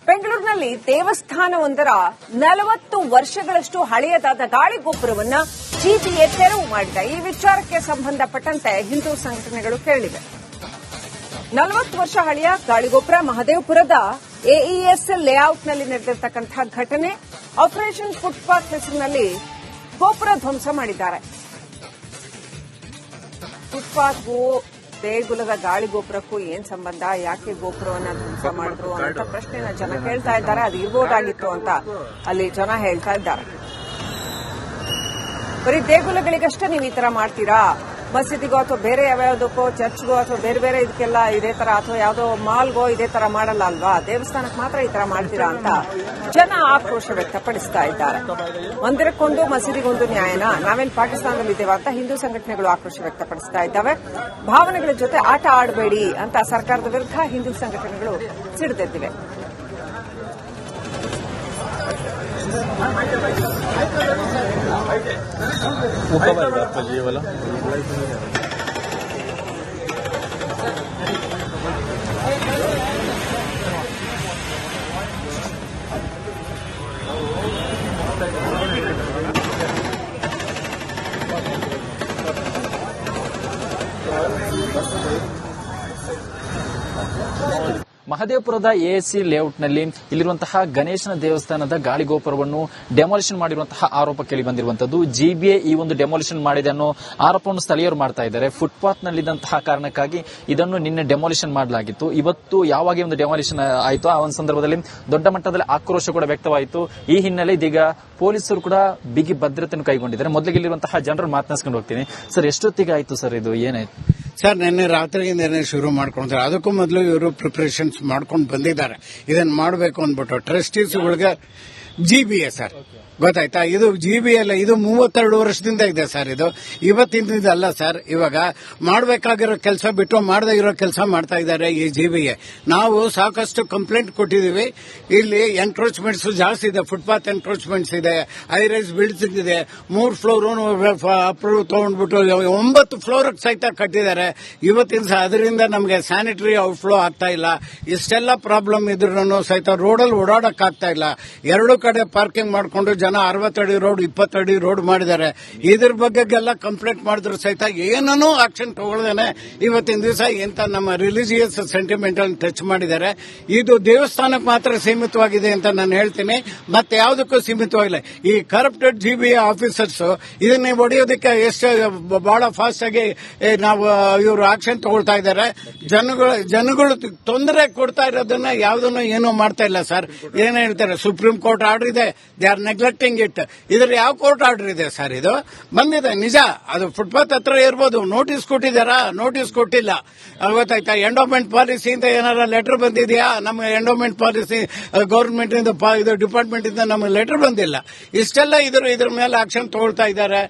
ಬೆಂಗಳೂರಿನಲ್ಲಿ ದೇವಸ್ಥಾನವೊಂದರ 40 ವರ್ಷಗಳಷ್ಟು ಹಳೆಯದಾದ ಗಾಳಿಗೋಪುರವನ್ನ ಜಿಬಿಎ ತೆರವು ಮಾಡಿದೆ. ಈ ವಿಚಾರಕ್ಕೆ ಸಂಬಂಧಪಟ್ಟಂತೆ ಹಿಂದೂ ಸಂಘಟನೆಗಳು ಕೇಳಿವೆ. 40 ವರ್ಷ ಹಳೆಯ ಗಾಳಿಗೋಪುರ ಮಹದೇವಪುರದ ಎಇಎಸ್ ಲೇಔಟ್ನಲ್ಲಿ ನಡೆದಿರತಕ್ಕಂತಹ ಘಟನೆ. ಆಪರೇಷನ್ ಫುಟ್ಪಾತ್ ಹೆಸರಿನಲ್ಲಿ ಗೋಪುರ ಧ್ವಂಸ ಮಾಡಿದ್ದಾರೆ. ಫುಟ್ಪಾತ್ಗೂ ದೇಗುಲದ ಗಾಳಿಗೋಪುರಕ್ಕೂ ಏನ್ ಸಂಬಂಧ, ಯಾಕೆ ಗೋಪುರವನ್ನ ಧ್ವಂಸ ಮಾಡಿದ್ರು ಅಂತ ಪ್ರಶ್ನೆನ ಜನ ಕೇಳ್ತಾ ಇದ್ದಾರೆ. ಅದು ಇರ್ಬೋದಾಗಿತ್ತು ಅಂತ ಅಲ್ಲಿ ಜನ ಹೇಳ್ತಾ ಇದ್ದಾರೆ. ಬರೀ ದೇಗುಲಗಳಿಗಷ್ಟೇ ನೀವು ಈ ತರ ಮಾಡ್ತೀರಾ, ಮಸೀದಿಗೋ ಅಥವಾ ಬೇರೆ ಯಾವ್ಯಾವುದಕ್ಕೋ ಚರ್ಚ್ಗೋ ಅಥವಾ ಬೇರೆ ಬೇರೆ ಇದಕ್ಕೆಲ್ಲ ಇದೇ ತರ, ಅಥವಾ ಯಾವುದೋ ಮಾಲ್ಗೋ ಇದೇ ತರ ಮಾಡಲ್ಲ ಅಲ್ವಾ, ದೇವಸ್ಥಾನಕ್ಕೆ ಮಾತ್ರ ಈ ತರ ಮಾಡ್ತೀರಾ ಅಂತ ಜನ ಆಕ್ರೋಶ ವ್ಯಕ್ತಪಡಿಸ್ತಾ ಇದ್ದಾರೆ. ಮಂದಿರಕ್ಕೊಂದು ಮಸೀದಿಗೊಂದು ನ್ಯಾಯನಾ, ನಾವೇನು ಪಾಕಿಸ್ತಾನದಲ್ಲಿದ್ದೇವೆ ಅಂತ ಹಿಂದೂ ಸಂಘಟನೆಗಳು ಆಕ್ರೋಶ ವ್ಯಕ್ತಪಡಿಸ್ತಾ ಇದ್ದಾವೆ. ಭಾವನೆಗಳ ಜೊತೆ ಆಟ ಆಡಬೇಡಿ ಅಂತ ಸರ್ಕಾರದ ವಿರುದ್ಧ ಹಿಂದೂ ಸಂಘಟನೆಗಳು ಸಿಡಿದೆದ್ದಿವೆ. ಮಹದೇವಪುರದ ಎಎಸ್ಸಿ ಲೇಔಟ್ನಲ್ಲಿ ಇಲ್ಲಿರುವಂತಹ ಗಣೇಶನ ದೇವಸ್ಥಾನದ ಗಾಳಿಗೋಪುರವನ್ನು ಡೆಮಾಲಿಷನ್ ಮಾಡಿರುವಂತಹ ಆರೋಪ ಕೇಳಿ ಬಂದಿರುವಂತದ್ದು. ಜಿಬಿಎ ಈ ಒಂದು ಡೆಮಾಲಿಷನ್ ಮಾಡಿದೆ ಅನ್ನೋ ಆರೋಪವನ್ನು ಸ್ಥಳೀಯರು ಮಾಡ್ತಾ ಇದ್ದಾರೆ. ಫುಟ್ಪಾತ್ ನಲ್ಲಿದ್ದಂತಹ ಕಾರಣಕ್ಕಾಗಿ ಇದನ್ನು ನಿನ್ನೆ ಡೆಮಾಲಿಷನ್ ಮಾಡಲಾಗಿತ್ತು. ಇವತ್ತು ಯಾವಾಗ ಒಂದು ಡೆಮಾಲಿಷನ್ ಆಯಿತು ಆ ಒಂದು ಸಂದರ್ಭದಲ್ಲಿ ದೊಡ್ಡ ಮಟ್ಟದಲ್ಲಿ ಆಕ್ರೋಶ ಕೂಡ ವ್ಯಕ್ತವಾಯಿತು. ಈ ಹಿನ್ನೆಲೆ ಇದೀಗ ಪೊಲೀಸರು ಕೂಡ ಬಿಗಿ ಭದ್ರತೆಯನ್ನು ಕೈಗೊಂಡಿದ್ದಾರೆ. ಮೊದಲಿಗೆ ಇಲ್ಲಿರುವಂತಹ ಜನರು ಮಾತನಾಡಿಸ್ಕೊಂಡು ಹೋಗ್ತೀನಿ. ಸರ್, ಎಷ್ಟೊತ್ತಿಗೆ ಆಯ್ತು ಸರ್ ಇದು, ಏನಾಯ್ತು ಸರ್? ನಿನ್ನೆ ರಾತ್ರಿಯಿಂದನೇ ಶುರು ಮಾಡ್ಕೊಂಡ್ರೆ, ಅದಕ್ಕೂ ಮೊದಲು ಇವರು ಪ್ರಿಪರೇಷನ್ಸ್ ಮಾಡ್ಕೊಂಡು ಬಂದಿದ್ದಾರೆ. ಇದನ್ನ ಮಾಡಬೇಕು ಅಂದ್ಬಿಟ್ಟು ಟ್ರಸ್ಟೀಸ್ಗಳಿಗೆ ಜಿಬಿಎ ಸರ್, ಗೊತ್ತಾಯ್ತಾ? ಇದು ಜಿಬಿಎ ಅಲ್ಲ, ಇದು 32 ವರ್ಷದಿಂದ ಇದೆ ಸರ್. ಇದು ಇವತ್ತಿಂದಲ್ಲ ಸರ್. ಇವಾಗ ಮಾಡಬೇಕಾಗಿರೋ ಕೆಲಸ ಬಿಟ್ಟು ಮಾಡದೇ ಇರೋ ಕೆಲಸ ಮಾಡ್ತಾ ಇದ್ದಾರೆ ಈ ಜಿಬಿಎ. ನಾವು ಸಾಕಷ್ಟು ಕಂಪ್ಲೇಂಟ್ ಕೊಟ್ಟಿದ್ದೀವಿ. ಇಲ್ಲಿ ಎನ್ಕ್ರೋಚ್ಮೆಂಟ್ಸ್ ಜಾಸ್ತಿ ಇದೆ, ಫುಟ್ಪಾತ್ ಎನ್ಕ್ರೋಚ್ಮೆಂಟ್ಸ್ ಇದೆ, ಹೈ ರೈಸ್ ಬಿಲ್ಡಿಂಗ್ ಇದೆ. 3 ಫ್ಲೋರ್ ಅಪ್ರೂವ್ ತಗೊಂಡ್ಬಿಟ್ಟು 9 ಫ್ಲೋರ್ ಸಹಿತ ಕಟ್ಟಿದ್ದಾರೆ. ಇವತ್ತಿನ ಅದರಿಂದ ನಮಗೆ ಸ್ಯಾನಿಟರಿ ಔಟ್ಫ್ಲೋ ಆಗ್ತಾ ಇಲ್ಲ. ಇಷ್ಟೆಲ್ಲ ಪ್ರಾಬ್ಲಮ್ ಇದ್ರೂ ಸಹಿತ ರೋಡಲ್ಲಿ ಓಡಾಡಕ್ ಆಗ್ತಾ ಇಲ್ಲ. 2 ಕಡೆ ಪಾರ್ಕಿಂಗ್ ಮಾಡಿಕೊಂಡು ಜನ 60 ಅಡಿ ರೋಡ್ 20 ಅಡಿ ರೋಡ್ ಮಾಡಿದ್ದಾರೆ. ಇದ್ರ ಬಗ್ಗೆಲ್ಲ ಕಂಪ್ಲೇಂಟ್ ಮಾಡಿದ್ರು ಸಹಿತ ಏನನ್ನೂ ಆಕ್ಷನ್ ತಗೊಳ್ದೇನೆ ಇವತ್ತಿನ ದಿವಸ ಎಂತ ನಮ್ಮ ರಿಲಿಜಿಯಸ್ ಸೆಂಟಿಮೆಂಟ್ ಅನ್ನು ಟಚ್ ಮಾಡಿದ್ದಾರೆ. ಇದು ದೇವಸ್ಥಾನಕ್ಕೆ ಮಾತ್ರ ಸೀಮಿತವಾಗಿದೆ ಅಂತ ನಾನು ಹೇಳ್ತೀನಿ, ಮತ್ತೆ ಯಾವುದಕ್ಕೂ ಸೀಮಿತವಾಗಿಲ್ಲ. ಈ ಕರಪ್ಟೆಡ್ ಜಿಬಿಎ ಆಫೀಸರ್ಸ್ ಇದನ್ನೇ ಹೊಡೆಯೋದಕ್ಕೆ ಎಷ್ಟು ಬಹಳ ಫಾಸ್ಟ್ ಆಗಿ ನಾವು ಇವರು ಆಕ್ಷನ್ ತಗೊಳ್ತಾ ಇದ್ದಾರೆ. ಜನಗಳು ತೊಂದರೆ ಕೊಡ್ತಾ ಇರೋದನ್ನ ಯಾವುದನ್ನು ಏನೂ ಮಾಡ್ತಾ ಇಲ್ಲ ಸರ್. ಏನ್ ಹೇಳ್ತಾರೆ, ಸುಪ್ರೀಂ ಕೋರ್ಟ್ ಆರ್ಡರ್ ಇದೆ, ದೇ ಆರ್ ನೆಗ್ಲೆಕ್ಟಿಂಗ್ ಇಟ್. ಇದ್ರ ಯಾವ ಕೋರ್ಟ್ ಆರ್ಡರ್ ಇದೆ ಸರ್? ಇದು ಬಂದಿದೆ ನಿಜ, ಅದು ಫುಟ್ಪಾತ್ ಹತ್ರ ಇರ್ಬೋದು. ನೋಟಿಸ್ ಕೊಟ್ಟಿದ್ದಾರಾ? ನೋಟಿಸ್ ಕೊಟ್ಟಿಲ್ಲ. ಗೊತ್ತಾಯ್ತಾ? ಎಂಡೋಮೆಂಟ್ ಪಾಲಿಸಿಯಿಂದ ಏನಾರ ಲೆಟರ್ ಬಂದಿದೆಯಾ? ನಮಗೆ ಎಂಡೋಮೆಂಟ್ ಪಾಲಿಸಿ ಗವರ್ಮೆಂಟ್ ಇಂದ ಇದು ಡಿಪಾರ್ಟ್ಮೆಂಟ್ ಇಂದ ನಮಗೆ ಲೆಟರ್ ಬಂದಿಲ್ಲ. ಇಷ್ಟೆಲ್ಲ ಇದ್ರ ಮೇಲೆ ಆಕ್ಷನ್ ತಗೊಳ್ತಾ ಇದ್ದಾರೆ.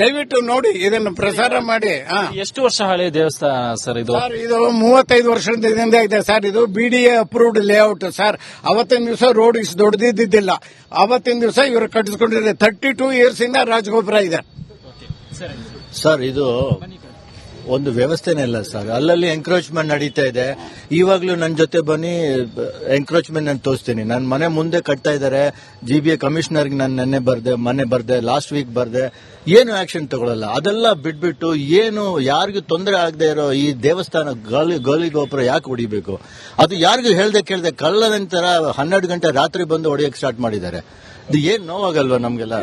ದಯವಿಟ್ಟು ನೋಡಿ, ಇದನ್ನು ಪ್ರಸಾರ ಮಾಡಿ. ಎಷ್ಟು ವರ್ಷ ಹಳೆಯ ದೇವಸ್ಥಾನ ಸರ್ ಇದು? ಸರ್, ಇದು 35 ವರ್ಷದಿಂದ ಇದೆ ಸರ್. ಇದು ಬಿಡಿಎ ಅಪ್ರೂವ್ಡ್ ಲೇಔಟ್ ಸರ್. ಅವತ್ತಿನ ದಿವಸ ರೋಡ್ ಇಷ್ಟು ದೊಡ್ಡದಿದ್ದಿಲ್ಲ. ಅವತ್ತಿನ ದಿವಸ ಇವರು ಕಟ್ಟಿಸ್ಕೊಂಡಿದ್ದಾರೆ. 32 ಇಯರ್ಸ್ ಇಂದ ರಾಜಗೋಪುರ ಇದೆ ಸರ್. ಇದು ಒಂದು ವ್ಯವಸ್ಥೆನೇ ಇಲ್ಲ ಸರ್. ಅಲ್ಲಲ್ಲಿ ಎಂಕ್ರೋಚ್ಮೆಂಟ್ ನಡೀತಾ ಇದೆ. ಇವಾಗ್ಲೂ ನನ್ನ ಜೊತೆ ಬನ್ನಿ, ಎಂಕ್ರೋಚ್ಮೆಂಟ್ ನಾನು ತೋರಿಸ್ತೀನಿ. ನನ್ನ ಮನೆ ಮುಂದೆ ಕಟ್ತಾ ಇದ್ದಾರೆ. ಜಿಬಿಎ ಕಮಿಷನರ್ಗೆ ನಾನು ಮೊನ್ನೆ ಬರ್ದೆ, ಲಾಸ್ಟ್ ವೀಕ್ ಬರ್ದೆ. ಏನು ಆಕ್ಷನ್ ತಗೊಳ್ಳಲ್ಲ. ಅದೆಲ್ಲ ಬಿಟ್ಬಿಟ್ಟು ಏನು ಯಾರಿಗೂ ತೊಂದರೆ ಆಗದೆ ಇರೋ ಈ ದೇವಸ್ಥಾನ ಗಾಲಿ ಗೋಪುರ ಯಾಕೆ ಹೊಡಿಬೇಕು? ಅದು ಯಾರಿಗೂ ಹೇಳ್ದೆ ಕೇಳ್ದೆ ಕಳ್ಳನಂತರ 12 ಗಂಟೆ ರಾತ್ರಿ ಬಂದು ಹೊಡೆಯಕ್ಕೆ ಸ್ಟಾರ್ಟ್ ಮಾಡಿದ್ದಾರೆ. ಇದು ಏನ್ ನೋವಾಗಲ್ವಾ ನಮ್ಗೆಲ್ಲ?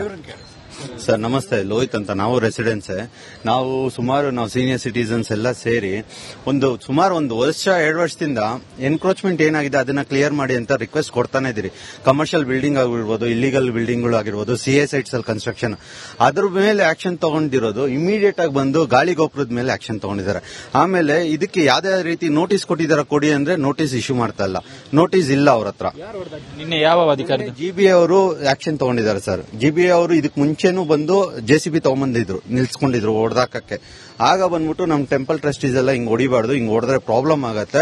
ಸರ್ ನಮಸ್ತೆ, ಲೋಹಿತ್ ಅಂತ. ನಾವು ರೆಸಿಡೆನ್ಸೇ. ನಾವು ಸೀನಿಯರ್ ಸಿಟಿಸನ್ಸ್ ಎಲ್ಲ ಸೇರಿ ಸುಮಾರು 1 ವರ್ಷ 2 ವರ್ಷದಿಂದ ಎನ್ಕ್ರೋಚ್ಮೆಂಟ್ ಏನಾಗಿದೆ ಅದನ್ನ ಕ್ಲಿಯರ್ ಮಾಡಿ ಅಂತ ರಿಕ್ವೆಸ್ಟ್ ಕೊಡ್ತಾನೆ ಇದ್ದೀರಿ. ಕಮರ್ಷಿಯಲ್ ಬಿಲ್ಡಿಂಗ್ ಆಗಿರ್ಬೋದು, ಇಲ್ಲಿಗಲ್ ಬಿಲ್ಡಿಂಗ್ಗಳು ಆಗಿರ್ಬೋದು, ಸಿಎ ಸೈಟ್ಸ್ ಅಲ್ಲಿ ಕನ್ಸ್ಟ್ರಕ್ಷನ್, ಅದ್ರ ಮೇಲೆ ಆಕ್ಷನ್ ತಗೊಂಡಿರೋದು. ಇಮಿಡಿಯೇಟ್ ಆಗಿ ಬಂದು ಗಾಳಿ ಗೋಪುರದ ಮೇಲೆ ಆಕ್ಷನ್ ತಗೊಂಡಿದ್ದಾರೆ. ಆಮೇಲೆ ಇದಕ್ಕೆ ಯಾವ್ದೇ ರೀತಿ ನೋಟಿಸ್ ಕೊಟ್ಟಿದ್ದಾರೆ ಕೊಡಿ ಅಂದ್ರೆ ನೋಟಿಸ್ ಇಶ್ಯೂ ಮಾಡ್ತಾ ಇಲ್ಲ. ನೋಟಿಸ್ ಇಲ್ಲ ಅವ್ರ ಹತ್ರ. ನಿನ್ನೆ ಯಾವ ಅಧಿಕಾರಿ? ಜಿಬಿಎ ಅವರು ಆಕ್ಷನ್ ತಗೊಂಡಿದ್ದಾರೆ ಸರ್. ಜಿಬಿಎ ಅವರು ಇದಕ್ಕೆ ಮುಂಚೆ ಬಂದು ಜೆಸಿಬಿ ತಗೊಂಡ್ಬಂದಿದ್ರು, ನಿಲ್ಸ್ಕೊಂಡಿದ್ರು ಹೊಡೆದಾಕಕ್ಕೆ. ಆಗ ಬಂದ್ಬಿಟ್ಟು ನಮ್ ಟೆಂಪಲ್ ಟ್ರಸ್ಟೀಸ್ ಎಲ್ಲ ಹಿಂಗ್ ಹೊಡಿಬಾರ್ದು, ಹಿಂಗ್ ಹೊಡೆದ್ರೆ ಪ್ರಾಬ್ಲಮ್ ಆಗತ್ತೆ,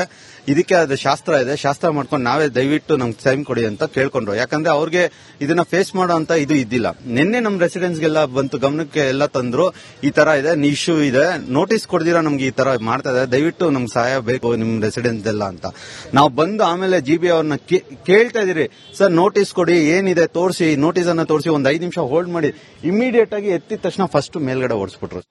ಇದಕ್ಕೆ ಅದು ಶಾಸ್ತ್ರ ಇದೆ, ಶಾಸ್ತ್ರ ಮಾಡ್ಕೊಂಡು ನಾವೇ ದಯವಿಟ್ಟು ನಮ್ಗೆ ಟೈಮ್ ಕೊಡಿ ಅಂತ ಕೇಳ್ಕೊಂಡ್ರು. ಯಾಕಂದ್ರೆ ಅವ್ರಿಗೆ ಇದನ್ನ ಫೇಸ್ ಮಾಡೋ ಅಂತ ಇದು ಇದ್ದಿಲ್ಲ. ನಿನ್ನೆ ನಮ್ ರೆಸಿಡೆನ್ಸ್ಗೆಲ್ಲ ಬಂತು, ಗಮನಕ್ಕೆ ಎಲ್ಲ ತಂದ್ರು, ಈ ತರ ಇದೆ, ಇಶ್ಯೂ ಇದೆ, ನೋಟಿಸ್ ಕೊಡ್ದಿರಾ ನಮ್ಗೆ ಈ ತರ ಮಾಡ್ತಾ ಇದೆ, ದಯವಿಟ್ಟು ನಮ್ಗೆ ಸಹಾಯ ಬೇಕು ನಿಮ್ ರೆಸಿಡೆನ್ಸ್ ಎಲ್ಲ ಅಂತ. ನಾವು ಬಂದು ಆಮೇಲೆ GB ಅವ್ರನ್ನ ಕೇಳ್ತಾ ಇದೀರಿ, ಸರ್ ನೋಟಿಸ್ ಕೊಡಿ, ಏನಿದೆ ತೋರಿಸಿ, ನೋಟಿಸ್ ಅನ್ನ ತೋರಿಸಿ, ಒಂದ್ 5 ನಿಮಿಷ ಹೋಲ್ಡ್ ಮಾಡಿ. ಇಮಿಡಿಯೇಟ್ ಆಗಿ ಎತ್ತಿದ ತಕ್ಷಣ ಫಸ್ಟ್ ಮೇಲ್ಗಡೆ ಓಡಿಸ್ಬಿಟ್ರು.